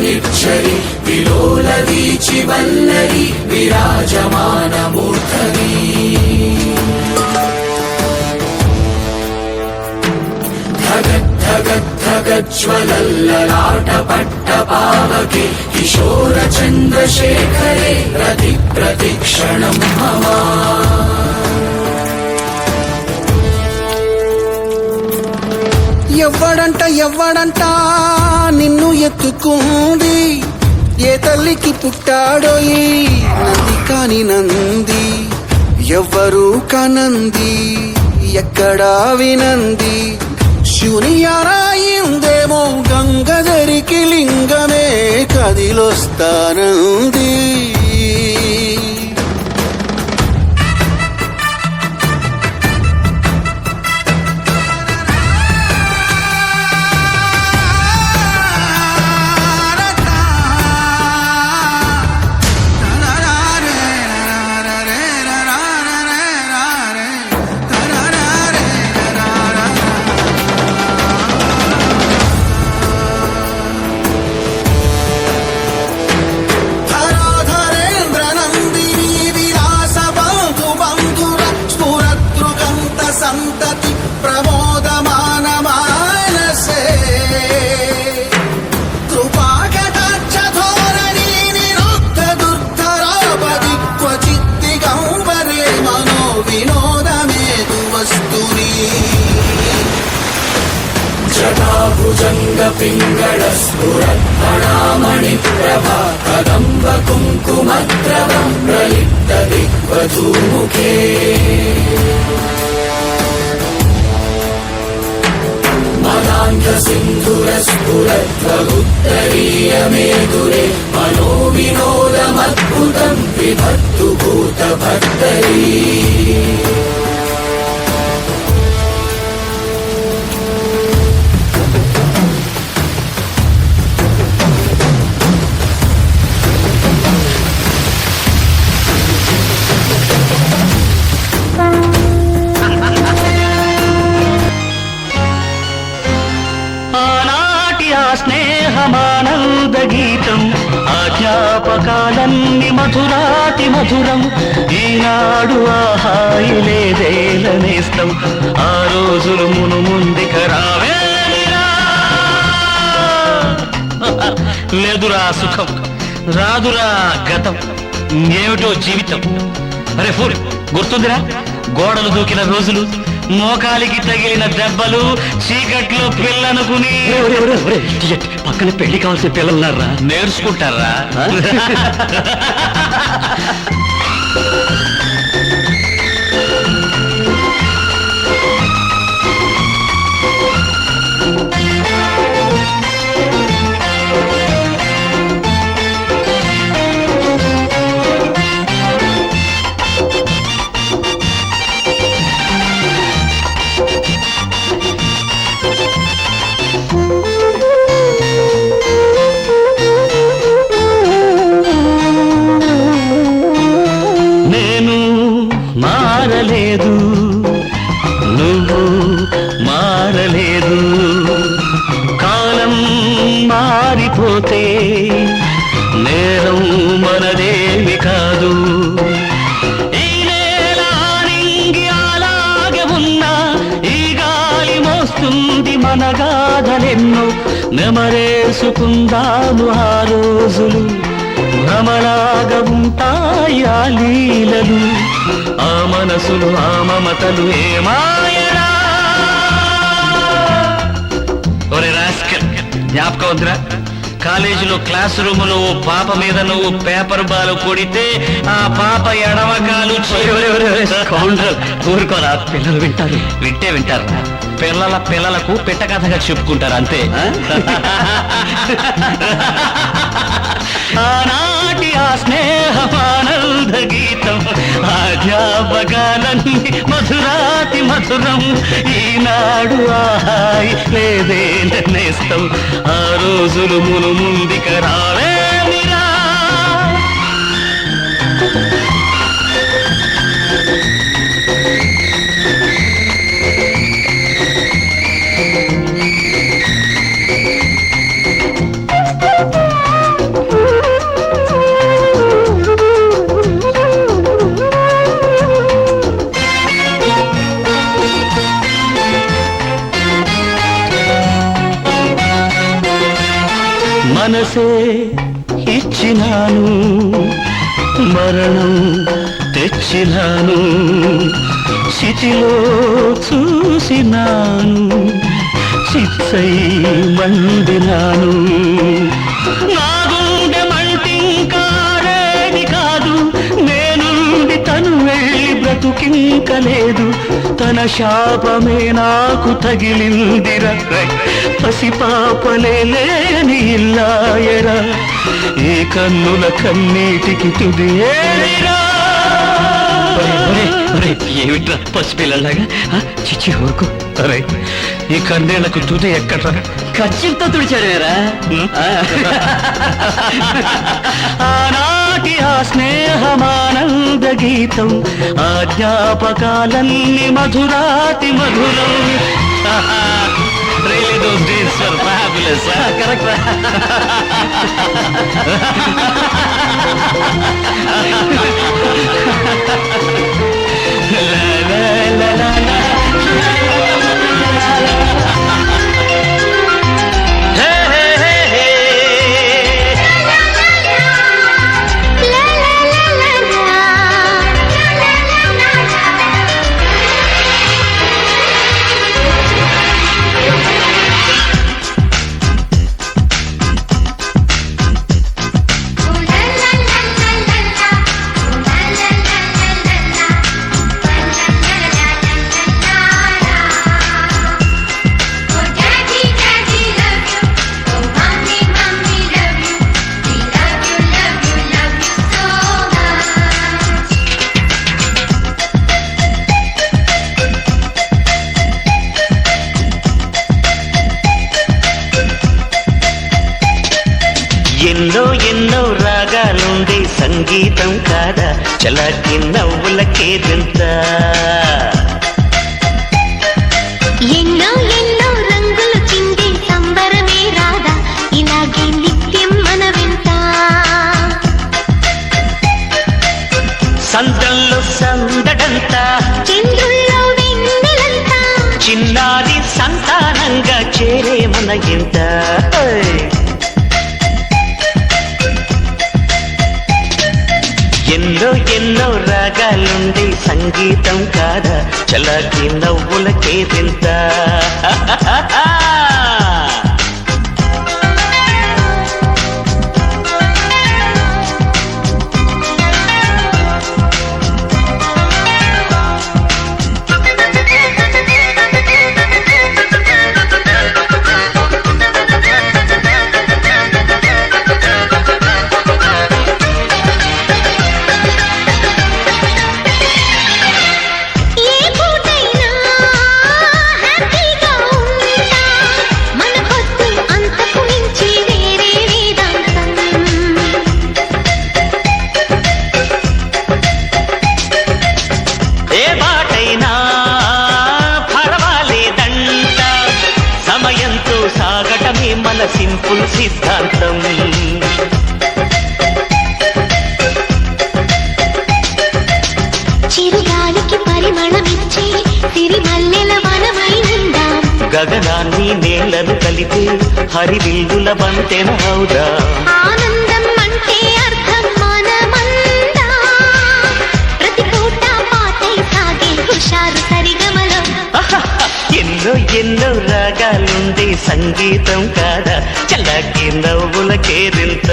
నిర్ఝరి విలోల వీచి వల్లరి విరాజమాన మూర్ధని ధగద్ధగద్ధగజ్వలల్లలాట పట్ట పావకే కిశోర చంద్రశేఖరే రతి ప్రతిక్షణం మమ ఎవ్వడంట నిన్ను ఎత్తుకుంది ఏ తల్లికి పుట్టాడో ఈ నంది కాని నంది ఎవ్వరూ కనంది ఎక్కడా వినంది శివుని యారాయిందేమో గంగధరికి లింగమే కదిలొస్తానంది సంతతి ప్రమోదమాన మానసే కృపాకటాక్ష ధోరణి నిరుద్ధ దుర్ధరాపది క్వచిత్తి గౌవరే మనో వినోదమేదు వస్తుని జటాభుజంగ పింగళ స్ఫురత్మణామణి ప్రభా కదంబ కుంకుమద్రవం ప్రలిప్త దిగ్వధూముఖే సింధురస్ఫురత్వగుత్తరీయమేదురే మనో వినోదమద్భుతం విభక్తు భూతభర్తరీ స్నేహమానంద గీతం ఆజ్ఞాపకాలన్నీ మధురాతి మధురం ఈనాడు ఆహాయి లేదేలనేస్తం ఆ రోజులు మును ముందుక రావేరా లేదురా సుఖం రాదురా గతం ఏమిటో జీవితం అరే ఫూల్ గుర్తుందిరా గోడలు దూకిన రోజులు మోకాలికి తగిలిన దెబ్బలు చీకట్లో పిల్లనుకుని పక్కన పెళ్లి కావాల్సిన పిల్లలున్నారా నేర్చుకుంటారా మారలేదు నువ్వు మారలేదు కాలం మారిపోతే నేరం మనదేమి కాదు ఈ నేల నింగి అలాగే ఉన్నా ఈ గాలి మోస్తుంది మన గాథలెన్నో నెమరేసుకుందాము ఆ రోజులు భ్రమలాగా ఉంటాయి ఆ లీలలు ఆ మనసులు ఆ మమతలు ఏమాయరా ఒరే రాస్కల్ జ్ఞాపకం వద్దురా కాలేజీలో క్లాస్ రూమ్ లో ఓ పాప మీద నువ్వు పేపర్ బాల్ కొడితే ఆ పాప ఎడమకాలు ఊరుకోరా పిల్లలు వింటారు వింటారు పిల్లలకు పెట్ట కథగా చెప్పుకుంటారు అంతే ఆనాటి ఆ స్నేహమానంద గీతం ఆజ్ఞాపకాలన్నీ మధురాతి మధురం ఈనాడు ఆహాయి లేదే నేస్తం ఆ రోజులు మును ముందుక రావేమిరా మనసే ఇచ్చినాను మరణం తెచ్చినాను చితిలో చూసినాను చిచ్చై మండినాను నా గుండె మంటింకారేది కాదు నేనుండి తను వెళ్ళి బ్రతుకింకలేదు తన శాపమే నాకు తగిలిందిరా పసిపాపలే లేని ఇల్లాయరా ఈ కన్నుల కన్నీటికి తుది ఏలిరా. ఏమిట్రా పసిపిల్లలాగా చిచ్చి ఊరుకు అరే ఈ కన్నేళ్లకు తుది ఎక్కడ్రా ఖర్చులతో తుడిచాడేరా ఆనాటి ఆ స్నేహమానంద గీతం ఆ జ్ఞాపకాలన్నీ మధురాతి మధురం Really those days were fabulous, huh? Correct. La la la la la. Hey hey hey hey. ఎన్నో ఎన్నో రాగాలుండే సంగీతం కాదా చలాకి నవ్వులకేదంత ఎన్నో ఎన్నో రంగులు చిందే సంబరమే రాదా ఇలాగే నిత్యం మన వెంట సంతంలో సందడంతా చంద్రుల్లో వెన్నెలంతా చిన్నారి సంతానంగా చేరే మన ఇంత ఎన్నో ఎన్నో రాగాలుండే సంగీతం కాదా చలాకి నవ్వులకేదంత సాగటమే మన సింపుల్ సిద్ధాంతం చిరుగాలికి పరిమళమిచ్చే సిరిమల్లెల వనమై ఉందాం గగనాన్ని నేలను కలిపే హరివిల్లుల బంతెన అవుదాం ఆనందం అంటే అర్థం మనమందా ప్రతి పూట పాటై సాగే హుషారు సరిగమలో ఎన్నో ఎన్నో రాగాలుండే సంగీతం కాదా చల్లకి నవ్వులకేరింత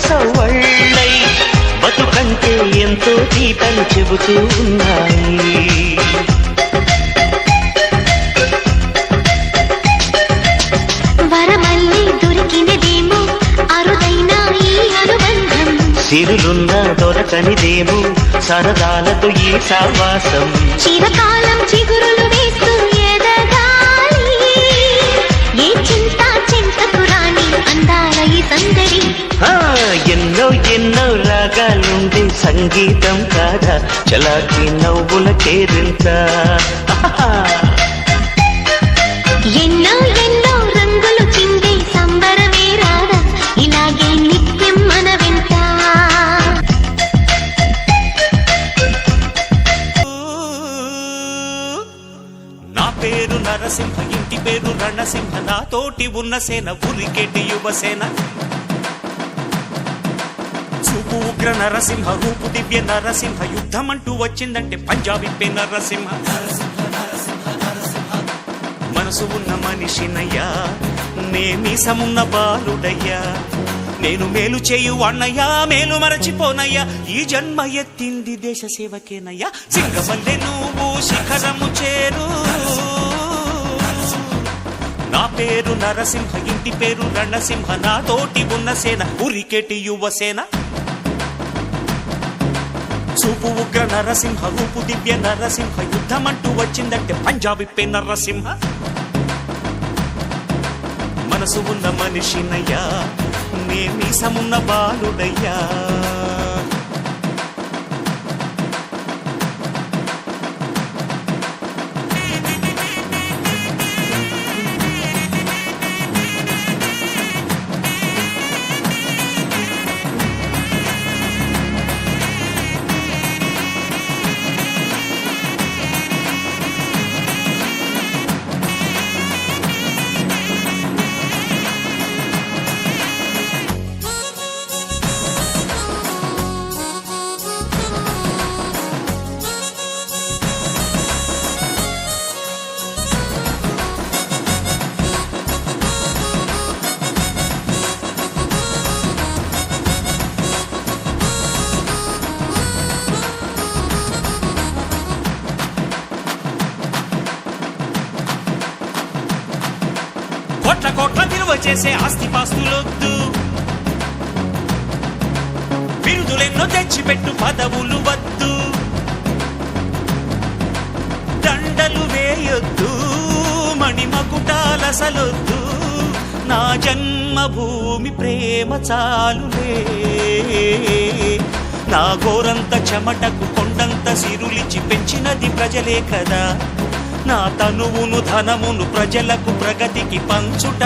సవ్వళ్ళై బతుకంటే ఎంతో తీపని చెబుతూ ఉన్నాయి సిరులున్నా దొరకనిదేమో సరదాలతో ఈ సావాసం. చిరకాలం చిగురులు వేస్తూ ఎదగాలి, ఏ చింత చెంతకు రాని అందాల ఈ సందడి. ఎన్నో ఎన్నో రాగాలుండే సంగీతం కాదా చలాకి నవ్వుల కేరింత. ఎన్నో ఎన్నో రంగులు చిందే సంబరమే రాదా ఇలాగే నిత్యం మన వెంట. నా పేరు నరసింహ, ఇంటి పేరు రణసింహ, నాతోటి ఉన్న సేన ఉరికెటి యువసేన. చూపు ఉగ్ర నరసింహ, రూపు దివ్య నరసింహ, యుద్ధమంటూ వచ్చిందంటే పంజాబీ నరసింహ. మనసు ఉన్న మనిషినయ్యా, నే మీసమున్న బాలుడయ్యా, నేను మేలు చేయు అన్నయ్యా, మేలు మరచిపోనయ్యా, ఈ జన్మ ఎత్తింది దేశ సేవకేనయ్యా. సింగమల్లె నువ్వు శిఖరము చేరు. నా పేరు నరసింహ, ఇంటి పేరు రణసింహ, నాతోటి ఉన్న సేన ఉరికెటి యువసేన. చూపు ఉగ్ర నరసింహ, రూపు దివ్య నరసింహ, యుద్ధమంటూ వచ్చిందంటే పంజాబీ నరసింహ. మనసు ఉన్న మనిషినయ్యా, నే మీసమున్న బాలుడయ్యా. కోట్ల కోట్ల విలువ చేసే ఆస్తిపాస్తులొద్దు, బిరుదులెన్నో తెచ్చిపెట్టు పదవులు వద్దు, దండలు వేయొద్దు, మణిమకుటాలసలొద్దు, నా జన్మభూమి ప్రేమ చాలులే. నా గోరంత చెమటకు కొండంత సిరులిచి పెంచినది ప్రజలే కదా, నా తనువును ధనమును ప్రజలకు ప్రగతికి పంచుట